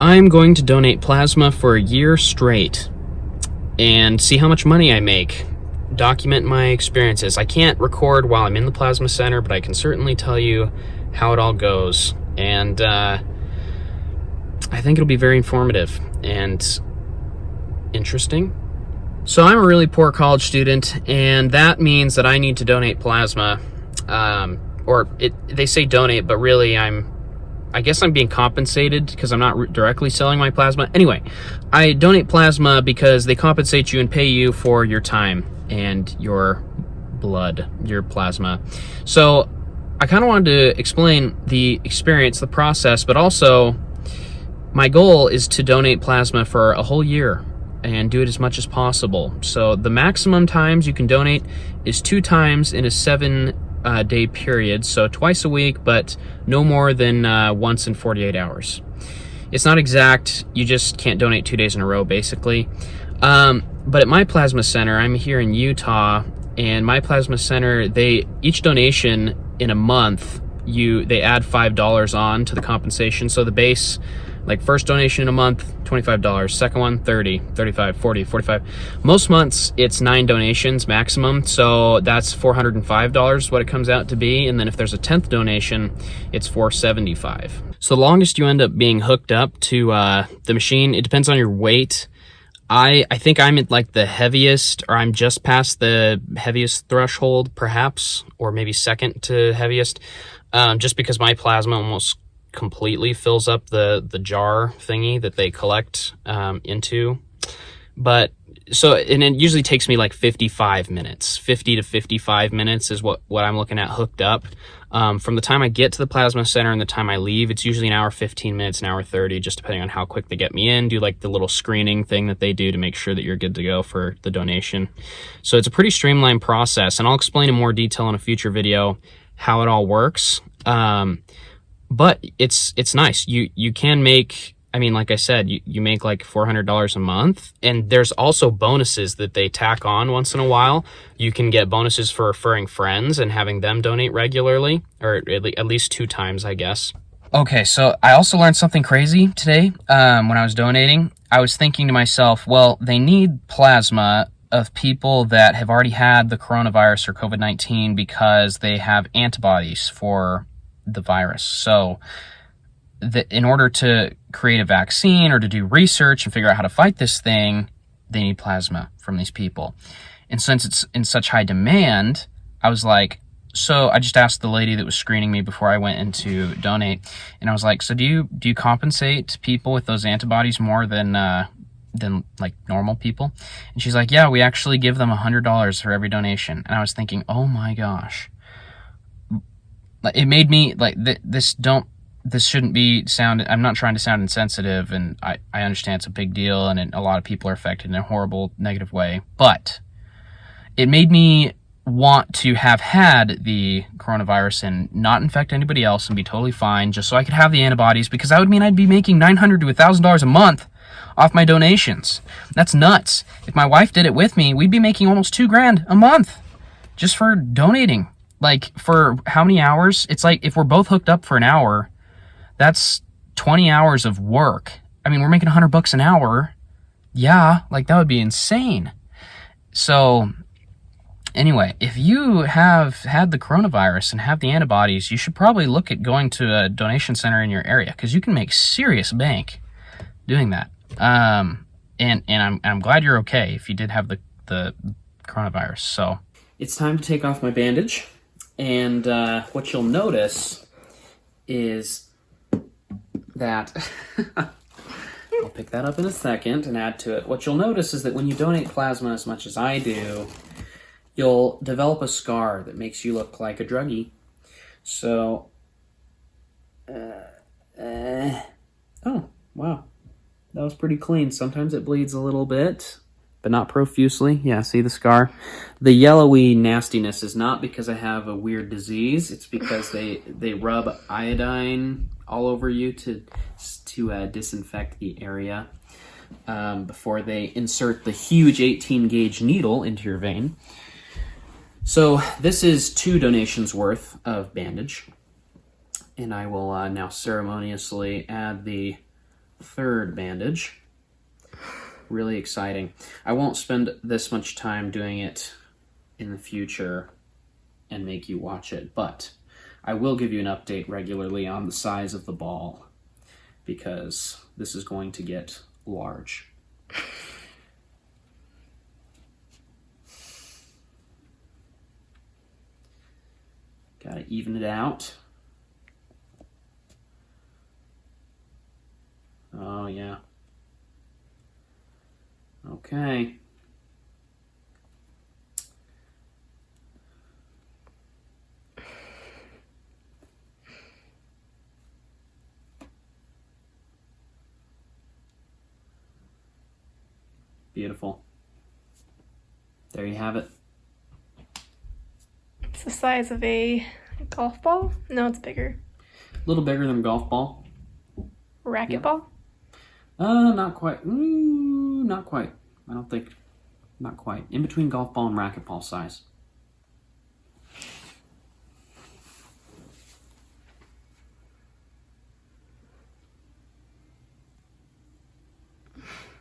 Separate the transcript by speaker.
Speaker 1: I'm going to donate plasma for a year straight and see how much money I make. Document my experiences. I can't record while I'm in the plasma center, but I can certainly tell you how it all goes. And I think it'll be very informative and interesting. So I'm a really poor college student, and that means that I need to donate plasma. They say donate, but really I guess I'm being compensated because I'm not directly selling my plasma. Anyway, I donate plasma because they compensate you and pay you for your time and your blood, your plasma. So I kind of wanted to explain the experience, the process, but also my goal is to donate plasma for a whole year and do it as much as possible. So the maximum times you can donate is 2 times in a 7-day period, so twice a week, but no more than once in 48 hours. It's not exact, you just can't donate 2 days in a row, basically. But at my plasma center, I'm here in Utah, and my plasma center, each donation in a month, they add $5 on to the compensation. So the base, like first donation in a month, $25, second one, $30, $35, $40, $45. Most months, it's 9 donations maximum, so that's $405 what it comes out to be, and then if there's a 10th donation, it's $475. So the longest you end up being hooked up to the machine, it depends on your weight. I think I'm at like the heaviest, or I'm just past the heaviest threshold, perhaps, or maybe second to heaviest, just because my plasma almost completely fills up the jar thingy that they collect into. But so, and it usually takes me like 55 minutes. 50 to 55 minutes is what I'm looking at hooked up. From the time I get to the plasma center and the time I leave, it's usually an hour 15 minutes, an hour 30, just depending on how quick they get me in, do like the little screening thing that they do to make sure that you're good to go for the donation. So it's a pretty streamlined process, and I'll explain in more detail in a future video how it all works. But it's nice. You can make, I mean, like I said, you make like $400 a month, and there's also bonuses that they tack on once in a while. You can get bonuses for referring friends and having them donate regularly, or at least 2 times, I guess. Okay, so I also learned something crazy today when I was donating. I was thinking to myself, well, they need plasma of people that have already had the coronavirus or COVID-19 because they have antibodies for the virus. So in order to create a vaccine or to do research and figure out how to fight this thing, they need plasma from these people. And since it's in such high demand, I was like, so I just asked the lady that was screening me before I went in to donate, and I was like, so do you compensate people with those antibodies more than like normal people? And she's like, yeah, we actually give them $100 for every donation. And I was thinking, oh my gosh. It made me like, this shouldn't be I'm not trying to sound insensitive, and I understand it's a big deal, and a lot of people are affected in a horrible, negative way, but it made me want to have had the coronavirus and not infect anybody else and be totally fine, just so I could have the antibodies, because that would mean I'd be making $900 to $1,000 a month off my donations. That's nuts. If my wife did it with me, we'd be making almost $2,000 a month just for donating. Like, for how many hours? It's like, if we're both hooked up for an hour, that's 20 hours of work. I mean, we're making $100 an hour. Yeah, like, that would be insane. So, anyway, if you have had the coronavirus and have the antibodies, you should probably look at going to a donation center in your area, because you can make serious bank doing that. And I'm glad you're okay if you did have the coronavirus. So it's time to take off my bandage. And what you'll notice is that, I'll pick that up in a second and add to it. What you'll notice is that when you donate plasma as much as I do, you'll develop a scar that makes you look like a druggie. So, oh, wow. That was pretty clean. Sometimes it bleeds a little bit, but not profusely. Yeah, see the scar? The yellowy nastiness is not because I have a weird disease. It's because they rub iodine all over you to disinfect the area before they insert the huge 18-gauge needle into your vein. So this is 2 donations worth of bandage. And I will now ceremoniously add the third bandage. Really exciting. I won't spend this much time doing it in the future and make you watch it, but I will give you an update regularly on the size of the ball because this is going to get large. Gotta even it out. Oh, yeah. Okay. Beautiful. There you have it.
Speaker 2: It's the size of a golf ball? No, it's bigger.
Speaker 1: A little bigger than a golf ball.
Speaker 2: Racquetball?
Speaker 1: Not quite. Not quite. I don't think. Not quite. In between golf ball and racquetball size.